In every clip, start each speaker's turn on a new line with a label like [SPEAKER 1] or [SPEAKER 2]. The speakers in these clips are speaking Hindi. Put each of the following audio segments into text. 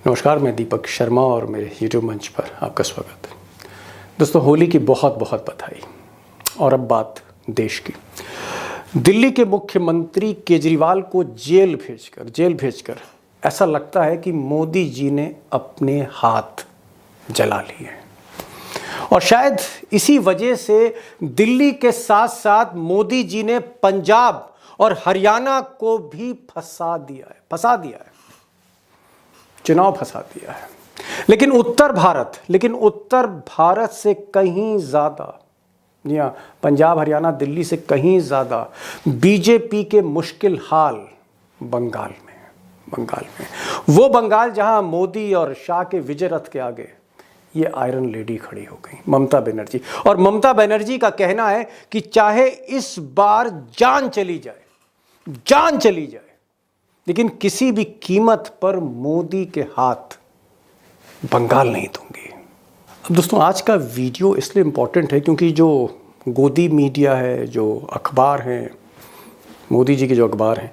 [SPEAKER 1] नमस्कार, मैं दीपक शर्मा और मेरे यूट्यूब मंच पर आपका स्वागत है। दोस्तों, होली की बहुत बहुत बधाई। और अब बात देश की। दिल्ली के मुख्यमंत्री केजरीवाल को जेल भेजकर ऐसा लगता है कि मोदी जी ने अपने हाथ जला लिए हैं। और शायद इसी वजह से दिल्ली के साथ साथ मोदी जी ने पंजाब और हरियाणा को भी फंसा दिया है, चुनाव फंसा दिया है। लेकिन उत्तर भारत से कहीं ज्यादा, जी हाँ, पंजाब हरियाणा दिल्ली से कहीं ज्यादा बीजेपी के मुश्किल हाल बंगाल में। वो बंगाल जहां मोदी और शाह के विजय रथ के आगे ये आयरन लेडी खड़ी हो गई, ममता बनर्जी। और ममता बनर्जी का कहना है कि चाहे इस बार जान चली जाए, लेकिन किसी भी कीमत पर मोदी के हाथ बंगाल नहीं दूंगी। अब दोस्तों, आज का वीडियो इसलिए इम्पोर्टेंट है क्योंकि जो गोदी मीडिया है, जो अखबार हैं, मोदी जी के जो अखबार हैं,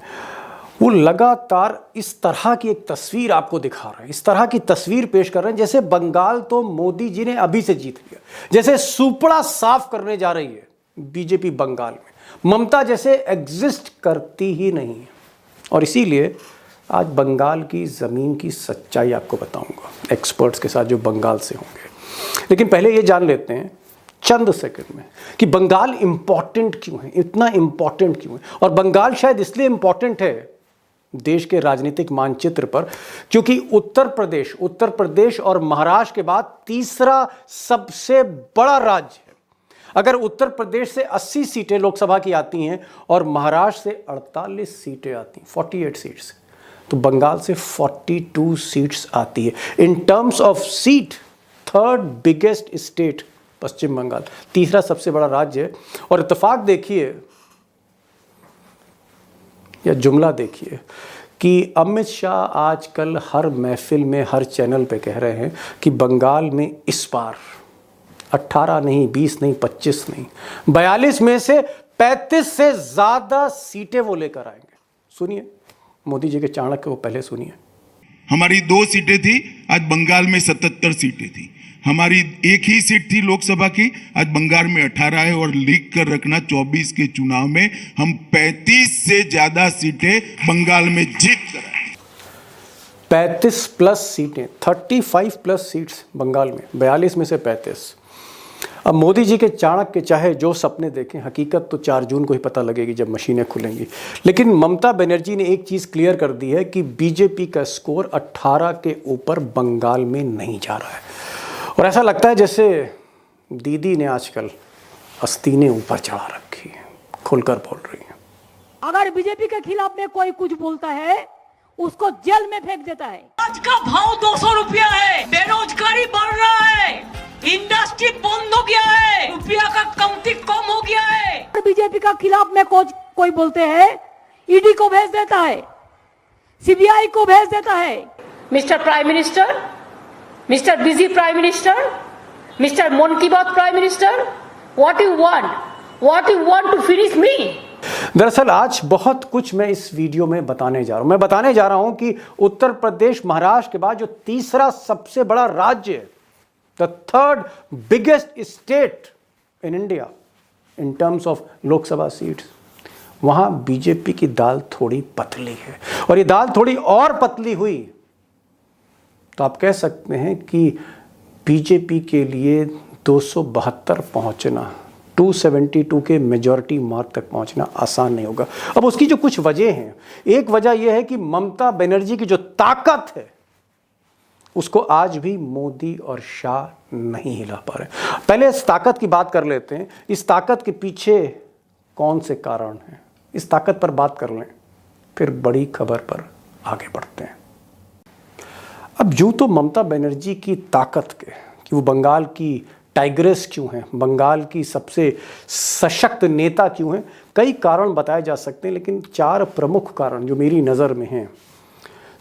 [SPEAKER 1] वो लगातार इस तरह की एक तस्वीर आपको दिखा रहे हैं, इस तरह की तस्वीर पेश कर रहे हैं जैसे बंगाल तो मोदी जी ने अभी से जीत लिया, जैसे सुपड़ा साफ करने जा रही है बीजेपी बंगाल में। ममता जैसे एग्जिस्ट करती ही नहीं है। और इसीलिए आज बंगाल की ज़मीन की सच्चाई आपको बताऊंगा एक्सपर्ट्स के साथ जो बंगाल से होंगे। लेकिन पहले ये जान लेते हैं चंद सेकंड में कि बंगाल इम्पॉर्टेंट क्यों है, इतना इम्पॉर्टेंट क्यों है। और बंगाल शायद इसलिए इम्पॉर्टेंट है देश के राजनीतिक मानचित्र पर क्योंकि उत्तर प्रदेश और महाराष्ट्र के बाद तीसरा सबसे बड़ा राज्य है। अगर उत्तर प्रदेश से 80 सीटें लोकसभा की आती हैं और महाराष्ट्र से 48 सीटें आती हैं, 48 सीट्स, तो बंगाल से 42 सीट्स आती है। In terms of seat third biggest state Paschim Bengal, तीसरा सबसे बड़ा राज्य है। और इत्तेफाक देखिए या जुमला देखिए कि अमित शाह आजकल हर महफिल में, हर चैनल पे कह रहे हैं कि बंगाल में इस बार 18 नहीं, 20 नहीं, 25 नहीं, 42 में से 35 से ज्यादा सीटें वो लेकर आएंगे। सुनिए मोदी जी के चाणक्य को पहले सुनिए।
[SPEAKER 2] हमारी 2 सीटें थी, आज बंगाल में 77 सीटें थी। हमारी एक ही सीट थी लोकसभा की, आज बंगाल में 18 है। और लिख कर रखना 24 के चुनाव में हम 35 से ज्यादा सीटें बंगाल में जीत कर आए।
[SPEAKER 1] 35 प्लस सीटें, 35 प्लस सीट्स बंगाल में, 42 में से 35। अब मोदी जी के चाणक्य चाहे जो सपने देखें, हकीकत तो 4 जून को ही पता लगेगी जब मशीनें खुलेंगी। लेकिन ममता बनर्जी ने एक चीज़ क्लियर कर दी है कि बीजेपी का स्कोर 18 के ऊपर बंगाल में नहीं जा रहा है। और ऐसा लगता है जैसे दीदी ने आजकल आस्तीनें ऊपर चढ़ा रखी है, खुलकर बोल रही है।
[SPEAKER 3] अगर बीजेपी के खिलाफ में कोई कुछ बोलता है उसको जेल में फेंक देता है।
[SPEAKER 4] आज का भाव 200 रुपया है, बेरोजगारी बढ़ रहा है, इंडस्ट्री बंद हो गया है, रुपया का कीमत कम हो गया है।
[SPEAKER 3] बीजेपी का खिलाफ में कोई बोलते हैं, ईडी को भेज देता है, सीबीआई को भेज देता है।
[SPEAKER 5] Mister prime minister, mister busy prime minister, mister Mann Ki Baat prime minister, what you want to finish me.
[SPEAKER 1] दरअसल आज बहुत कुछ मैं इस वीडियो में बताने जा रहा हूं कि उत्तर प्रदेश महाराष्ट्र के बाद जो तीसरा सबसे बड़ा राज्य है, the third biggest state in India in terms of Lok Sabha seats, वहां बीजेपी की दाल थोड़ी पतली है। और ये दाल थोड़ी और पतली हुई तो आप कह सकते हैं कि बीजेपी के लिए 272 पहुंचना, 272 के मेजॉरिटी मार्क तक पहुंचना आसान नहीं होगा। अब उसकी जो कुछ वजह हैं, एक वजह यह है कि ममता बनर्जी की जो ताकत है उसको आज भी मोदी और शाह नहीं हिला पा रहे। पहले इस ताकत की बात कर लेते हैं। इस ताकत के पीछे कौन से कारण हैं, इस ताकत पर बात कर लें, फिर बड़ी खबर पर आगे बढ़ते हैं। अब यूं तो ममता बनर्जी की ताकत के कि वो बंगाल की टाइग्रेस क्यों है, बंगाल की सबसे सशक्त नेता क्यों है, कई कारण बताए जा सकते हैं। लेकिन 4 प्रमुख कारण जो मेरी नज़र में हैं,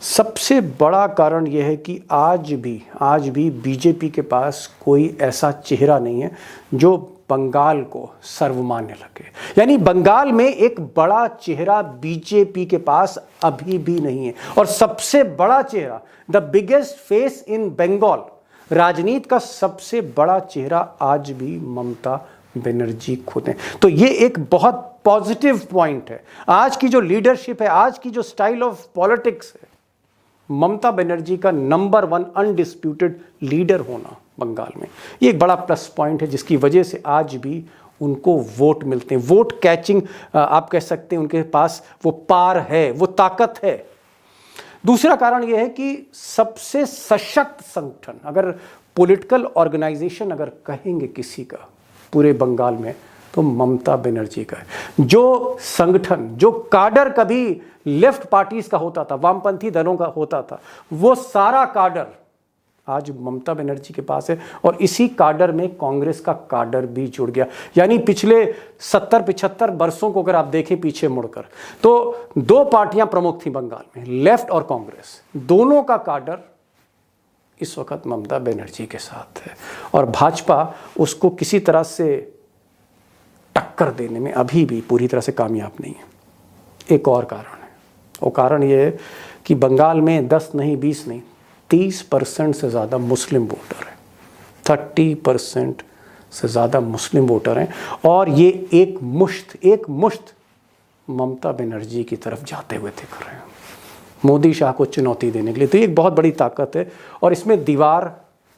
[SPEAKER 1] सबसे बड़ा कारण यह है कि आज भी बीजेपी के पास कोई ऐसा चेहरा नहीं है जो बंगाल को सर्वमान्य लगे। यानी बंगाल में एक बड़ा चेहरा बीजेपी के पास अभी भी नहीं है, और सबसे बड़ा चेहरा, the biggest face in Bengal, राजनीति का सबसे बड़ा चेहरा आज भी ममता बनर्जी खुद हैं। तो ये एक बहुत पॉजिटिव पॉइंट है। आज की जो लीडरशिप है, आज की जो स्टाइल ऑफ पॉलिटिक्स है, ममता बनर्जी का नंबर 1 अनडिस्प्यूटेड लीडर होना बंगाल में, ये एक बड़ा प्लस पॉइंट है, जिसकी वजह से आज भी उनको वोट मिलते हैं। वोट कैचिंग आप कह सकते हैं, उनके पास वो पार है, वो ताकत है। दूसरा कारण यह है कि सबसे सशक्त संगठन, अगर पॉलिटिकल ऑर्गेनाइजेशन अगर कहेंगे किसी का पूरे बंगाल में, तो ममता बनर्जी का है। जो संगठन, जो काडर कभी लेफ्ट पार्टीज का होता था, वामपंथी दलों का होता था, वो सारा काडर आज ममता बनर्जी के पास है, और इसी काडर में कांग्रेस का काडर भी जुड़ गया। यानी पिछले 70-75 वर्षों को अगर आप देखें पीछे मुड़कर, तो 2 पार्टियां प्रमुख थी बंगाल में, लेफ्ट और कांग्रेस, दोनों का काडर इस वक्त ममता बनर्जी के साथ है, और भाजपा उसको किसी तरह से टक्कर देने में अभी भी पूरी तरह से कामयाब नहीं है। एक और कारण है, वो कारण ये है कि बंगाल में 10 नहीं, 20 नहीं, 30% से ज़्यादा मुस्लिम वोटर हैं। 30% से ज़्यादा मुस्लिम वोटर हैं, और ये एक मुश्त ममता बनर्जी की तरफ जाते हुए दिख रहे हैं, मोदी शाह को चुनौती देने के लिए। तो ये एक बहुत बड़ी ताकत है, और इसमें दीवार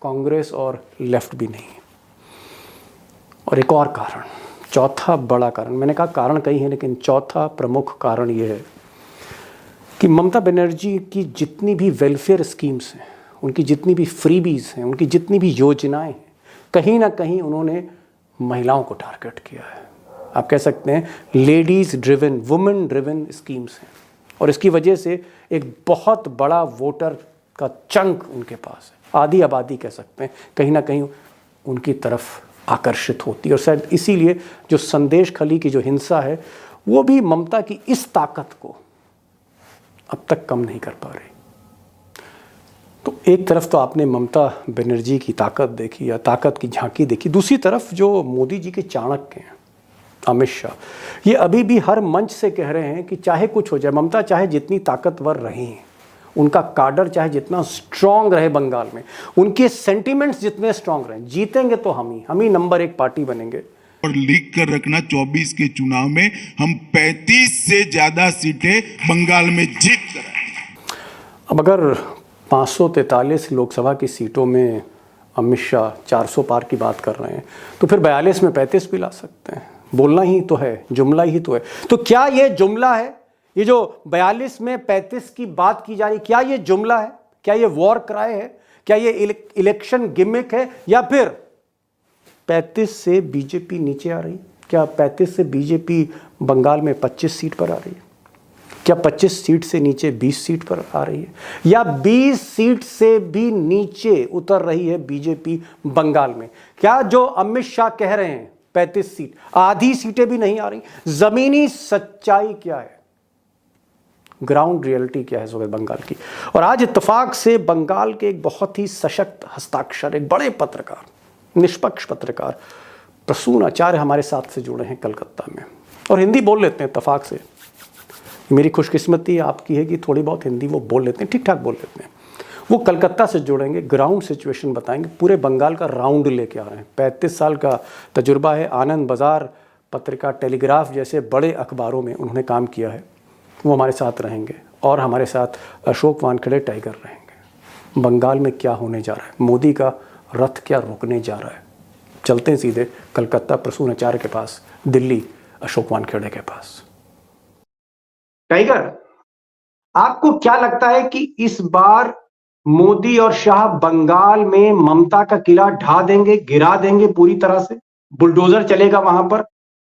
[SPEAKER 1] कांग्रेस और लेफ्ट भी नहीं है। और एक और कारण, चौथा बड़ा कारण, मैंने कहा कारण कई हैं, लेकिन चौथा प्रमुख कारण ये है कि ममता बनर्जी की जितनी भी वेलफेयर स्कीम्स हैं, उनकी जितनी भी फ्रीबीज हैं, उनकी जितनी भी योजनाएं हैं, कहीं ना कहीं उन्होंने महिलाओं को टारगेट किया है। आप कह सकते हैं ladies driven, women driven schemes हैं, और इसकी वजह से एक बहुत बड़ा वोटर का चंक उनके पास है, आधी आबादी कह सकते हैं, कहीं ना कहीं उनकी तरफ आकर्षित होती है। और शायद इसीलिए जो संदेश खली की जो हिंसा है, वो भी ममता की इस ताकत को अब तक कम नहीं कर पा रही। तो एक तरफ तो आपने ममता बनर्जी की ताकत देखी, या ताकत की झांकी देखी, दूसरी तरफ जो मोदी जी के चाणक्य हैं अमित शाह, ये अभी भी हर मंच से कह रहे हैं कि चाहे कुछ हो जाए, ममता चाहे जितनी ताकतवर रहें, उनका काडर चाहे जितना स्ट्रांग रहे बंगाल में, उनके सेंटिमेंट्स जितने स्ट्रांग रहे, जीतेंगे तो हम ही नंबर 1 पार्टी बनेंगे।
[SPEAKER 2] और लिख कर रखना 24 के चुनाव में हम 35 से ज्यादा सीटें बंगाल में जीत कर आए।
[SPEAKER 1] अब अगर 543 लोकसभा की सीटों में अमित शाह 400 पार की बात कर रहे हैं, तो फिर 42 में 35 भी ला सकते हैं। बोलना ही तो है, जुमला ही तो है। तो क्या ये जुमला है, ये जो 42 में 35 की बात की जा रही, क्या ये जुमला है, क्या ये वॉर क्राई है, क्या ये इलेक्शन गिमिक है, या फिर 35 से बीजेपी नीचे आ रही? क्या 35 से बीजेपी बंगाल में 25 सीट पर आ रही है? क्या 25 सीट से नीचे 20 सीट पर आ रही है, या 20 सीट से भी नीचे उतर रही है बीजेपी बंगाल में? क्या जो अमित शाह कह रहे हैं 35 सीट, आधी सीटें भी नहीं आ रही? जमीनी सच्चाई क्या है, ग्राउंड रियलिटी क्या है इस वक्त बंगाल की? और आज इत्तेफाक से बंगाल के एक बहुत ही सशक्त हस्ताक्षर, एक बड़े पत्रकार, निष्पक्ष पत्रकार प्रसून आचार्य हमारे साथ से जुड़े हैं कलकत्ता में, और हिंदी बोल लेते हैं इत्तेफाक से। मेरी खुशकिस्मती आपकी है कि थोड़ी बहुत हिंदी वो बोल लेते हैं, ठीक ठाक बोल लेते हैं। वो कलकत्ता से जुड़ेंगे, ग्राउंड सिचुएशन बताएंगे, पूरे बंगाल का राउंड लेके आ रहे हैं। 35 साल का तजुर्बा है, आनंद बाज़ार पत्रिका, टेलीग्राफ जैसे बड़े अखबारों में उन्होंने काम किया है। वो हमारे साथ रहेंगे, और हमारे साथ अशोक वानखेड़े टाइगर रहेंगे। बंगाल में क्या होने जा रहा है, मोदी का रथ क्या रोकने जा रहा है? चलते हैं सीधे कलकत्ता प्रसून आचार्य के पास, दिल्ली अशोक वानखेड़े के पास। टाइगर, आपको क्या लगता है कि इस बार मोदी और शाह बंगाल में ममता का किला ढा देंगे, गिरा देंगे पूरी तरह से, बुलडोजर चलेगा वहां पर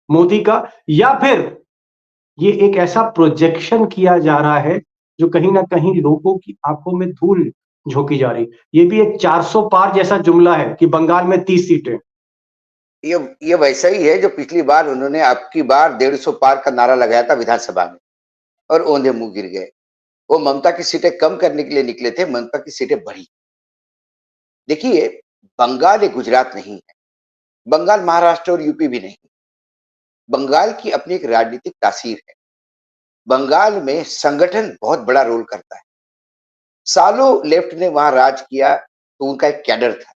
[SPEAKER 1] मोदी का, या फिर ये एक ऐसा प्रोजेक्शन किया जा रहा है जो कहीं ना कहीं लोगों की आंखों में धूल झोंकी जा रही? ये भी एक 400 पार जैसा जुमला है कि बंगाल में 30 सीटें।
[SPEAKER 6] ये वैसा ही है जो पिछली बार उन्होंने आपकी बार 150 पार का नारा लगाया था विधानसभा में, और औंधे मुंह गिर गए। वो ममता की सीटें कम करने के लिए निकले थे, ममता की सीटें बढ़ी। देखिए, बंगाल एक गुजरात नहीं है, बंगाल, महाराष्ट्र और यूपी भी नहीं। बंगाल की अपनी एक राजनीतिक तासीर है। बंगाल में संगठन बहुत बड़ा रोल करता है। सालों लेफ्ट ने वहां राज किया तो उनका एक कैडर था।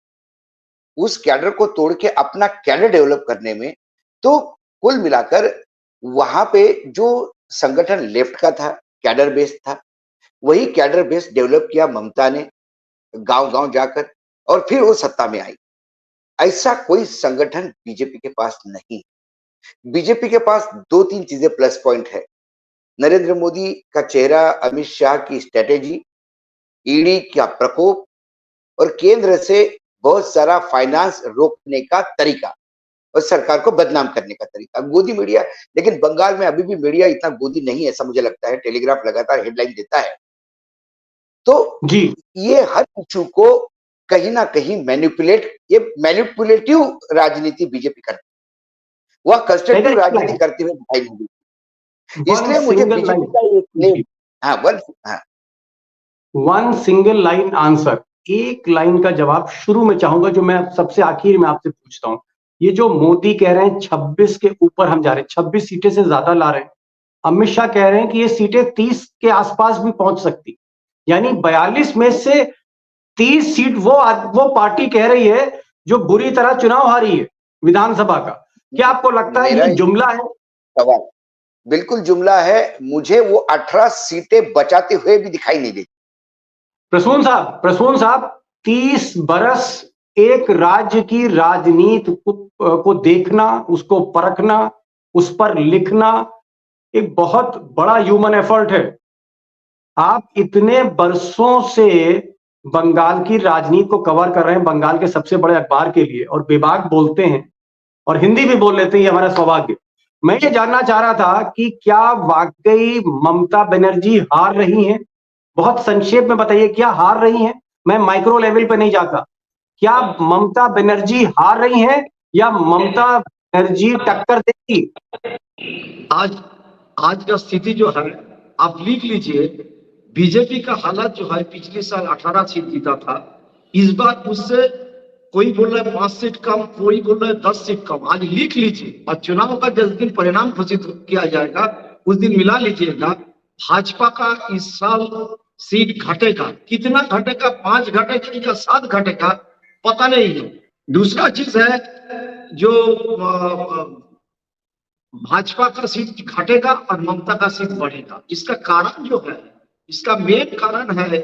[SPEAKER 6] उस कैडर को तोड़ के अपना कैडर डेवलप करने में, तो कुल मिलाकर वहां पे जो संगठन लेफ्ट का था, कैडर बेस्ड था, वही कैडर बेस्ड डेवलप किया ममता ने गांव-गांव जाकर, और फिर वो सत्ता में आई। ऐसा कोई संगठन बीजेपी के पास नहीं। बीजेपी के पास 2-3 चीजें प्लस पॉइंट है। नरेंद्र मोदी का चेहरा, अमित शाह की स्ट्रेटेजी, ईडी का प्रकोप और केंद्र से बहुत सारा फाइनेंस रोकने का तरीका और सरकार को बदनाम करने का तरीका। गोदी मीडिया, लेकिन बंगाल में अभी भी मीडिया इतना गोदी नहीं है, ऐसा मुझे लगता है। टेलीग्राफ लगातार हेडलाइन देता है। तो
[SPEAKER 1] जी,
[SPEAKER 6] ये हर इशू को कहीं ना कहीं मैनिपुलेटिव राजनीति बीजेपी करती है। वह कंस्ट्रक्टिव राजनीति करते हुए दिखाई नहीं देती। इसलिए मुझे बीजेपी का एक claim,
[SPEAKER 1] one single line answer, एक लाइन का जवाब शुरू में चाहूंगा, जो मैं सबसे आखिर में आपसे पूछता हूं। ये जो मोदी कह रहे हैं 26 के ऊपर हम जा रहे हैं, 26 सीटें से ज्यादा ला रहे हैं। अमित शाह कह रहे हैं कि ये सीटें 30 के आसपास भी पहुंच सकती, यानी 42 में से 30 सीट वो पार्टी कह रही है जो बुरी तरह चुनाव हारी है विधानसभा का। क्या आपको लगता है ये जुमला है?
[SPEAKER 6] सवाल बिल्कुल जुमला है। मुझे वो 18 सीटें बचाते हुए भी दिखाई नहीं देती।
[SPEAKER 1] प्रसून साहब 30 बरस एक राज्य की राजनीति को देखना, उसको परखना, उस पर लिखना एक बहुत बड़ा ह्यूमन एफर्ट है। आप इतने बरसों से बंगाल की राजनीति को कवर कर रहे हैं, बंगाल के सबसे बड़े अखबार के लिए, और बेबाक बोलते हैं और हिंदी भी बोल लेते हैं, ये हमारा सौभाग्य। मैं ये जानना चाह रहा था कि क्या वाकई ममता बनर्जी हार रही हैं? बहुत संक्षेप में बताइए, क्या हार रही हैं? मैं माइक्रो लेवल पे नहीं जाता। क्या ममता बनर्जी हार रही हैं या ममता बनर्जी टक्कर देगी?
[SPEAKER 7] आज का स्थिति जो है आप लिख लीजिए। बीजेपी का हालत जो है, पिछले साल 18 सीट जीता था, इस बार उससे कोई बोल रहा है 5 सीट कम, कोई बोल रहा है 10 सीट कम। आज लिख लीजिए, और चुनाव का जिस दिन परिणाम घोषित किया जाएगा उस दिन मिला लीजिएगा। भाजपा का इस साल सीट घटेगा, कितना घटेगा, 5 घटेगा या 7 घटेगा, पता नहीं है। दूसरा चीज है, जो भाजपा का सीट घटेगा और ममता का सीट बढ़ेगा। इसका कारण जो है, इसका मेन कारण है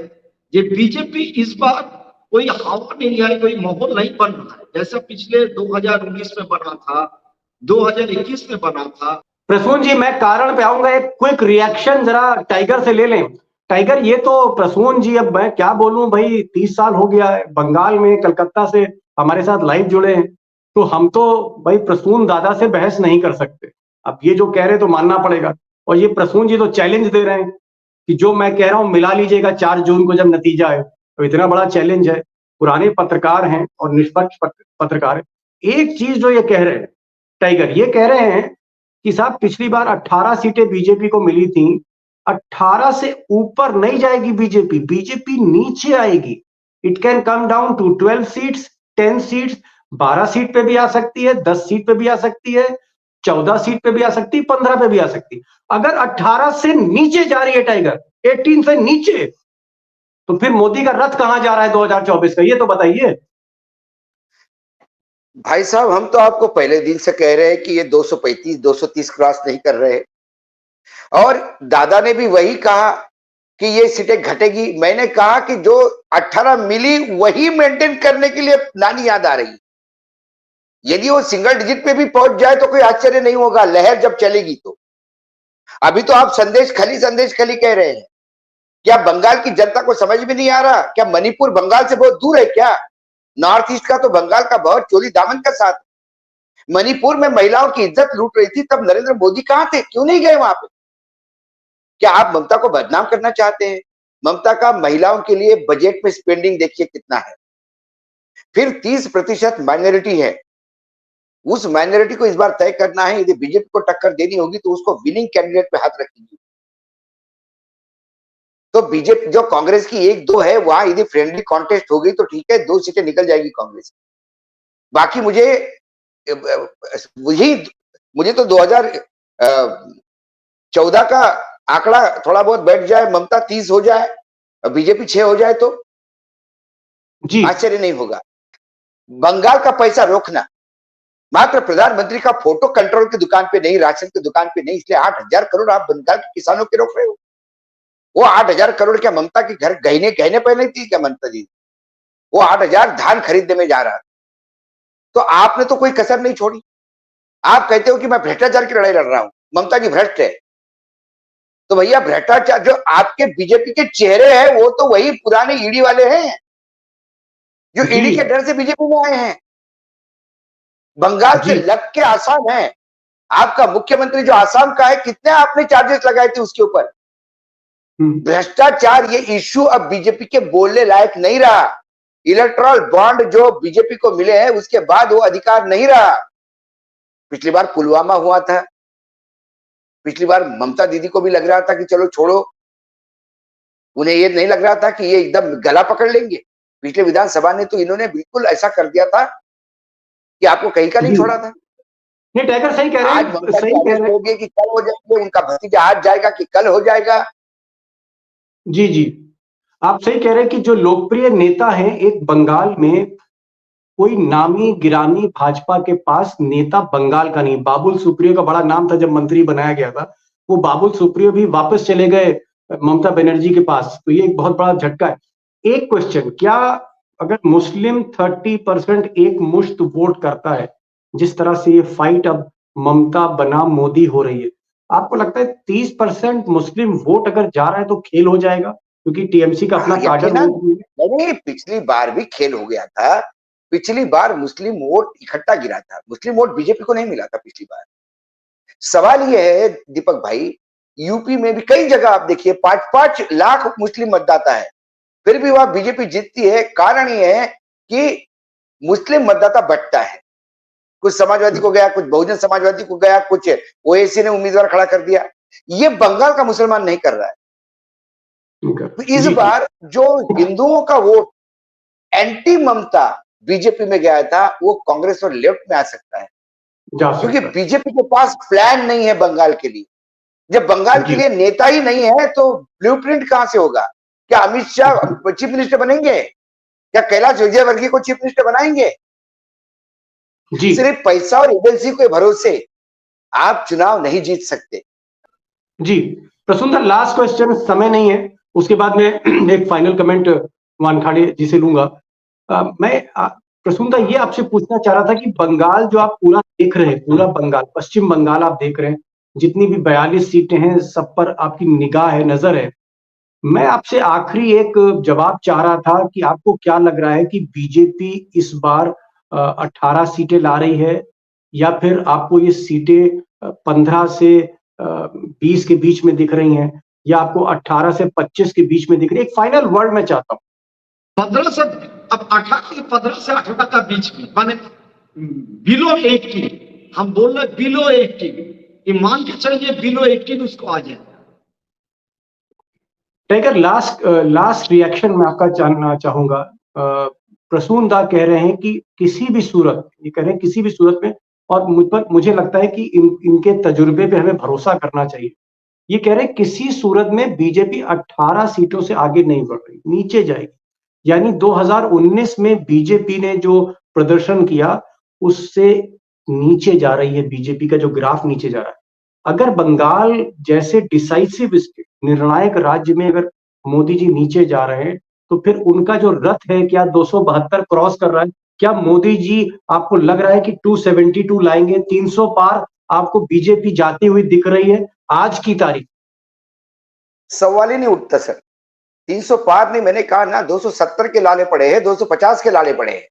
[SPEAKER 7] ये बीजेपी इस बार कोई हवा नहीं है, कोई माहौल नहीं बन रहा है जैसा पिछले 2019 में बना था, 2021 में बना था।
[SPEAKER 1] प्रसून जी, मैं कारण पे आऊंगा, एक क्विक रिएक्शन जरा टाइगर से ले लें। टाइगर, ये तो प्रसून जी, अब मैं क्या बोलूं भाई, 30 साल हो गया है बंगाल में, कलकत्ता से हमारे साथ लाइव जुड़े हैं, तो हम तो भाई प्रसून दादा से बहस नहीं कर सकते। अब ये जो कह रहे तो मानना पड़ेगा, और ये प्रसून जी तो चैलेंज दे रहे हैं कि जो मैं कह रहा हूं मिला लीजिएगा 4 जून को जब नतीजा है। तो इतना बड़ा चैलेंज है, पुराने पत्रकार हैं और निष्पक्ष पत्रकार हैं। एक चीज जो ये कह रहे हैं टाइगर, ये कह रहे हैं कि साहब पिछली बार 18 सीटें बीजेपी को मिली थी, 18 से ऊपर नहीं जाएगी बीजेपी, बीजेपी नीचे आएगी। It can come down to 12 seats, 10 seats, 12 seat पे भी आ सकती है, 10 सीट पे भी आ सकती है, 14 सीट पे भी आ सकती है, 15 पे भी आ सकती है। अगर 18 से नीचे जा रही है टाइगर, 18 से नीचे, तो फिर मोदी का रथ कहां जा रहा है 2024 का, ये तो बताइए।
[SPEAKER 6] भाई साहब, हम तो आपको पहले दिन से कह रहे हैं कि ये 235, 230 क्रॉस नहीं कर रहे, और दादा ने भी वही कहा कि ये सीटें घटेगी। मैंने कहा कि जो 18 मिली वही मेंटेन करने के लिए नानी याद आ रही। यदि वो सिंगल डिजिट पे भी पहुंच जाए तो कोई आश्चर्य नहीं होगा, लहर जब चलेगी तो। अभी तो आप संदेश खली कह रहे हैं। क्या बंगाल की जनता को समझ में नहीं आ रहा? क्या मणिपुर बंगाल से बहुत दूर है क्या? नॉर्थ ईस्ट का तो बंगाल का बहुत चोली दामन का साथ। मणिपुर में महिलाओं की इज्जत लूट रही थी, तब नरेंद्र मोदी कहां थे? क्यों नहीं गए वहां पे? क्या आप ममता को बदनाम करना चाहते हैं? ममता का महिलाओं के लिए बजट में स्पेंडिंग देखिए कितना है। फिर 30% माइनॉरिटी है, उस माइनॉरिटी को इस बार तय करना है। यदि बीजेपी को टक्कर देनी होगी तो उसको विनिंग कैंडिडेट पे हाथ रखेंगे। तो बीजेपी जो कांग्रेस की 1-2 है, वहां यदि फ्रेंडली कॉन्टेस्ट हो गई तो ठीक है, 2 सीटें निकल जाएगी कांग्रेस। बाकी मुझे मुझे तो 2014 का आंकड़ा थोड़ा बहुत बैठ जाए, ममता 30 हो जाए और बीजेपी 6 हो जाए तो
[SPEAKER 1] जी
[SPEAKER 6] आश्चर्य नहीं होगा। बंगाल का पैसा रोकना, मात्र प्रधानमंत्री का फोटो कंट्रोल की दुकान पे नहीं, राशन की दुकान पे नहीं, इसलिए 8,000 करोड़ आप बंगाल के किसानों के रोक रहे हो। वो 8,000 करोड़ क्या ममता के घर गहने गहने पहने थी क्या ममता जी? वो 8,000 धान खरीदने में जा रहा था। तो आपने तो कोई कसर नहीं छोड़ी। आप कहते हो कि मैं भ्रष्टाचार की लड़ाई लड़ रहा हूं, ममता जी भ्रष्ट है। तो भैया भ्रष्टाचार, जो आपके बीजेपी के चेहरे हैं वो तो वही पुराने ईडी वाले हैं जो
[SPEAKER 1] जी
[SPEAKER 6] ईडी के डर से बीजेपी में आए हैं। बंगाल से
[SPEAKER 1] जी
[SPEAKER 6] लग के आसाम है। आपका मुख्यमंत्री जो आसाम का है, कितने आपने चार्जेस लगाए थे उसके ऊपर? भ्रष्टाचार ये इश्यू अब बीजेपी के बोलने लायक नहीं रहा। इलेक्टोरल बॉन्ड जो बीजेपी को मिले हैं उसके बाद वो अधिकार नहीं रहा। पिछली बार पुलवामा हुआ था, पिछली बार ममता दीदी को भी लग रहा था कि चलो छोड़ो, उन्हें ये नहीं लग रहा था कि ये एकदम गला पकड़ लेंगे। पिछले विधानसभा ने तो इन्होंने बिल्कुल ऐसा कर दिया था कि आपको कहीं का नहीं छोड़ा था।
[SPEAKER 1] नहीं, टाइगर सही कह रहे
[SPEAKER 6] आज
[SPEAKER 1] हैं,
[SPEAKER 6] ममता
[SPEAKER 1] सही
[SPEAKER 6] जी
[SPEAKER 1] कह रहे
[SPEAKER 6] हो
[SPEAKER 1] हैं।
[SPEAKER 6] गए कि कल हो जाएंगे, उनका भतीजा आज जाएगा कि कल हो जाएगा।
[SPEAKER 1] जी जी, आप सही कह रहे हैं कि जो लोकप्रिय नेता हैं एक बंगाल में, कोई नामी गिरामी भाजपा के पास नेता बंगाल का नहीं। बाबुल सुप्रियो का बड़ा नाम था जब मंत्री बनाया गया था, वो बाबुल सुप्रियो भी वापस चले गए ममता बनर्जी के पास, तो ये एक बहुत बड़ा झटका है। एक क्वेश्चन, क्या अगर मुस्लिम 30% एक मुश्त वोट करता है, जिस तरह से ये फाइट अब ममता बनाम मोदी हो रही है, आपको लगता है 30% मुस्लिम वोट अगर जा रहा है तो खेल हो जाएगा? क्योंकि टीएमसी का अपना काडर
[SPEAKER 6] यकीनन।
[SPEAKER 1] वोट है।
[SPEAKER 6] नहीं, पिछली बार भी खेल हो गया था। पिछली बार मुस्लिम वोट इकट्ठा गिरा था, मुस्लिम वोट बीजेपी को नहीं मिला था पिछली बार। सवाल ये है दीपक भाई, यूपी में भी कई जगह आप देखिए 5-5 लाख मुस्लिम मतदाता है, फिर भी वहां बीजेपी जीतती है। कारण ये है कि मुस्लिम मतदाता बंटता है, कुछ समाजवादी को गया, कुछ बहुजन समाजवादी को गया, कुछ ओवैसी ने उम्मीदवार खड़ा कर दिया। ये बंगाल का मुसलमान नहीं कर रहा है। तो इस
[SPEAKER 1] जी,
[SPEAKER 6] बार जो हिंदुओं का वोट एंटी ममता बीजेपी में गया था, वो कांग्रेस और लेफ्ट में आ सकता है,
[SPEAKER 1] जा
[SPEAKER 6] क्योंकि
[SPEAKER 1] सकता है।
[SPEAKER 6] बीजेपी के पास प्लान नहीं है बंगाल के लिए। जब बंगाल के
[SPEAKER 1] जी
[SPEAKER 6] लिए नेता ही नहीं है तो ब्लूप्रिंट कहां से होगा? क्या अमित शाह चीफ मिनिस्टर बनेंगे? क्या कैलाश विजयवर्गीय को चीफ मिनिस्टर बनाएंगे?
[SPEAKER 1] जी
[SPEAKER 6] सिर्फ पैसा और एजेंसी के भरोसे आप चुनाव नहीं जीत सकते।
[SPEAKER 1] जी, प्रसून लास्ट क्वेश्चन, समय नहीं है, उसके बाद में एक फाइनल कमेंट वानखाड़े जी से लूंगा। प्रसून ये आपसे पूछना चाह रहा था कि बंगाल जो आप पूरा देख रहे हैं, पूरा बंगाल, पश्चिम बंगाल आप देख रहे हैं, जितनी भी 42 सीटें हैं सब पर आपकी निगाह है, नजर है। मैं आपसे आखिरी एक जवाब चाह रहा था कि आपको क्या लग रहा है कि बीजेपी इस बार 18 सीटें ला रही है, या फिर आपको ये सीटें 15 से 20 के बीच में दिख रही हैं, या आपको 18 से 25 के बीच में दिख रही है? एक फाइनल वर्ड मैं चाहता हूँ।
[SPEAKER 7] 15 से अब 15 से 18 का बीच में, माने बिलो 18, हम बोल रहे बिलो 18, ये मान के चलिए बिलो 18 उसको आ जाए।
[SPEAKER 1] टाइगर, लास्ट रिएक्शन मैं आपका जानना चाहूंगा। प्रसून दा कह रहे हैं कि किसी भी सूरत, ये कह रहे हैं किसी भी सूरत में, और मुझे लगता है कि इनके तजुर्बे पे हमें भरोसा करना चाहिए। ये कह रहे हैं किसी सूरत में बीजेपी 18 सीटों से आगे नहीं बढ़ रही, नीचे जाएगी। यानी 2019 में बीजेपी ने जो प्रदर्शन किया उससे नीचे जा रही है बीजेपी का जो ग्राफ, नीचे जा रहा है। अगर बंगाल जैसे डिसाइसिव स्टेट, निर्णायक राज्य में अगर मोदी जी नीचे जा रहे हैं, तो फिर उनका जो रथ है क्या 272 क्रॉस कर रहा है? क्या मोदी जी आपको लग रहा है कि 272 लाएंगे? 300 पार आपको बीजेपी जाती हुई दिख रही है आज की तारीख?
[SPEAKER 6] सवाल ही नहीं उठता सर। 300 पार नहीं, मैंने कहा ना 270 के लाले पड़े हैं, 250 के लाले पड़े हैं।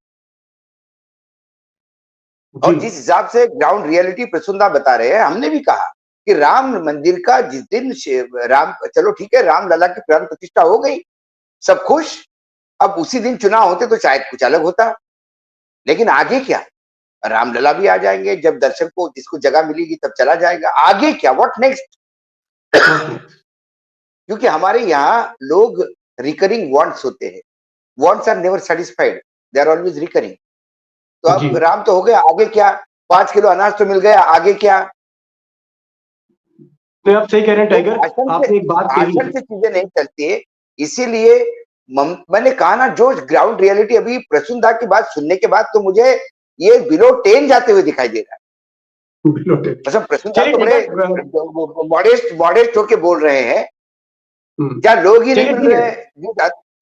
[SPEAKER 6] और जिस हिसाब से ग्राउंड रियलिटी प्रसूनदा बता रहे हैं, हमने भी कहा कि राम मंदिर का जिस दिन राम, चलो ठीक है, राम लला की प्राण प्रतिष्ठा हो गई, सब खुश। अब उसी दिन चुनाव होते तो शायद कुछ अलग होता, लेकिन आगे क्या? रामलला भी आ जाएंगे, जब दर्शक को जिसको जगह मिलेगी तब चला जाएगा। आगे क्या? What next? क्योंकि हमारे यहाँ लोग रिकरिंग वांट्स होते हैं, wants are never satisfied, they are always recurring. तो अब राम तो हो गया, आगे क्या? 5 किलो अनाज तो मिल गया, आगे क्या?
[SPEAKER 1] तो आप सही कह रहे हैं टाइगर,
[SPEAKER 6] भाषण
[SPEAKER 1] आपने एक बात कही
[SPEAKER 6] भाषण से चीजें नहीं चलती है। इसीलिए मैंने कहा ना, जो ग्राउंड रियलिटी अभी प्रसून दा की बात सुनने के बाद तो मुझे ये बिलो 10 जाते हुए दिखाई दे रहा है। मतलब प्रसून दा तो बड़े मॉडेस्ट होके बोल रहे हैं, क्या लोग ही नहीं मिल रहे।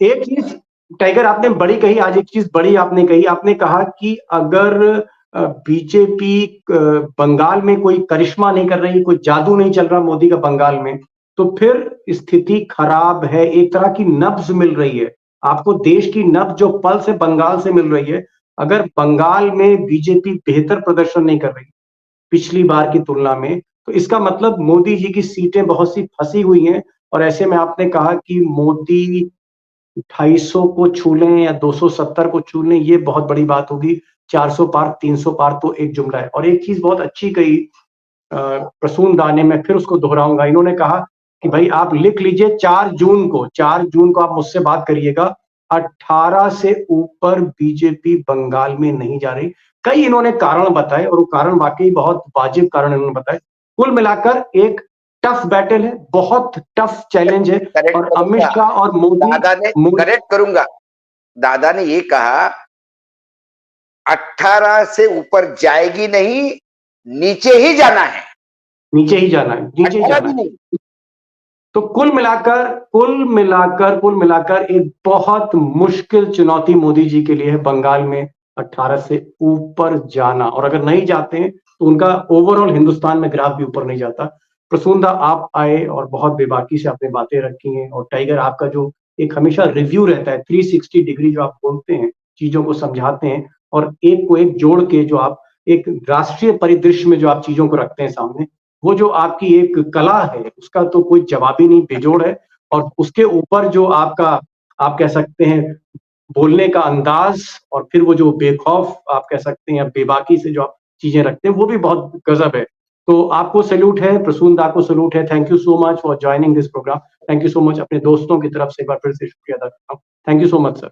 [SPEAKER 1] एक चीज टाइगर आपने बड़ी कही, आज एक चीज बड़ी आपने कही, आपने कहा कि अगर बीजेपी बंगाल में कोई करिश्मा नहीं कर रही, कोई जादू नहीं चल रहा मोदी का बंगाल में, तो फिर स्थिति खराब है, एक तरह की नब्ज मिल रही है आपको, देश की नब्ज जो पल्स है बंगाल से मिल रही है। अगर बंगाल में बीजेपी बेहतर प्रदर्शन नहीं कर रही पिछली बार की तुलना में, तो इसका मतलब मोदी जी की सीटें बहुत सी फंसी हुई हैं, और ऐसे में आपने कहा कि मोदी 250 को छू लें या 270 को छू लें, ये बहुत बड़ी बात होगी। 400 पार 300 पार तो एक जुमला है। और एक चीज बहुत अच्छी कही प्रसून दा ने, मैं फिर उसको दोहराऊंगा। इन्होंने कहा कि भाई आप लिख लीजिए 4 जून को आप मुझसे बात करिएगा, 18 से ऊपर बीजेपी बंगाल में नहीं जा रही। कई इन्होंने कारण बताए, और वो कारण वाकई बहुत वाजिब कारण इन्होंने बताए। कुल मिलाकर एक टफ बैटल है, बहुत टफ चैलेंज है। और अमित शाह और मोदी,
[SPEAKER 6] करेक्ट करूंगा, दादा ने ये कहा 18 से ऊपर जाएगी नहीं, नीचे ही जाना है,
[SPEAKER 1] नीचे ही जाना है। तो कुल मिलाकर एक बहुत मुश्किल चुनौती मोदी जी के लिए है बंगाल में 18 से ऊपर जाना। और अगर नहीं जाते हैं तो उनका ओवरऑल हिंदुस्तान में ग्राफ भी ऊपर नहीं जाता। प्रसून दा, आप आए और बहुत बेबाकी से आपने बातें रखी हैं। और टाइगर, आपका जो एक हमेशा रिव्यू रहता है 360 डिग्री, जो आप बोलते हैं, चीजों को समझाते हैं, और एक को एक जोड़ के जो आप एक राष्ट्रीय परिदृश्य में जो आप चीजों को रखते हैं सामने, वो जो आपकी एक कला है, उसका तो कोई जवाब ही नहीं, बेजोड़ है। और उसके ऊपर जो आपका, आप कह सकते हैं, बोलने का अंदाज, और फिर वो जो बेखौफ आप कह सकते हैं, बेबाकी से जो आप चीजें रखते हैं, वो भी बहुत गजब है। तो आपको सैल्यूट है, प्रसून दा को सैल्यूट है। Thank you so much for joining this program. Thank you so much. अपने दोस्तों की तरफ से एक बार फिर से शुक्रिया अदा करता हूँ। Thank you so much sir.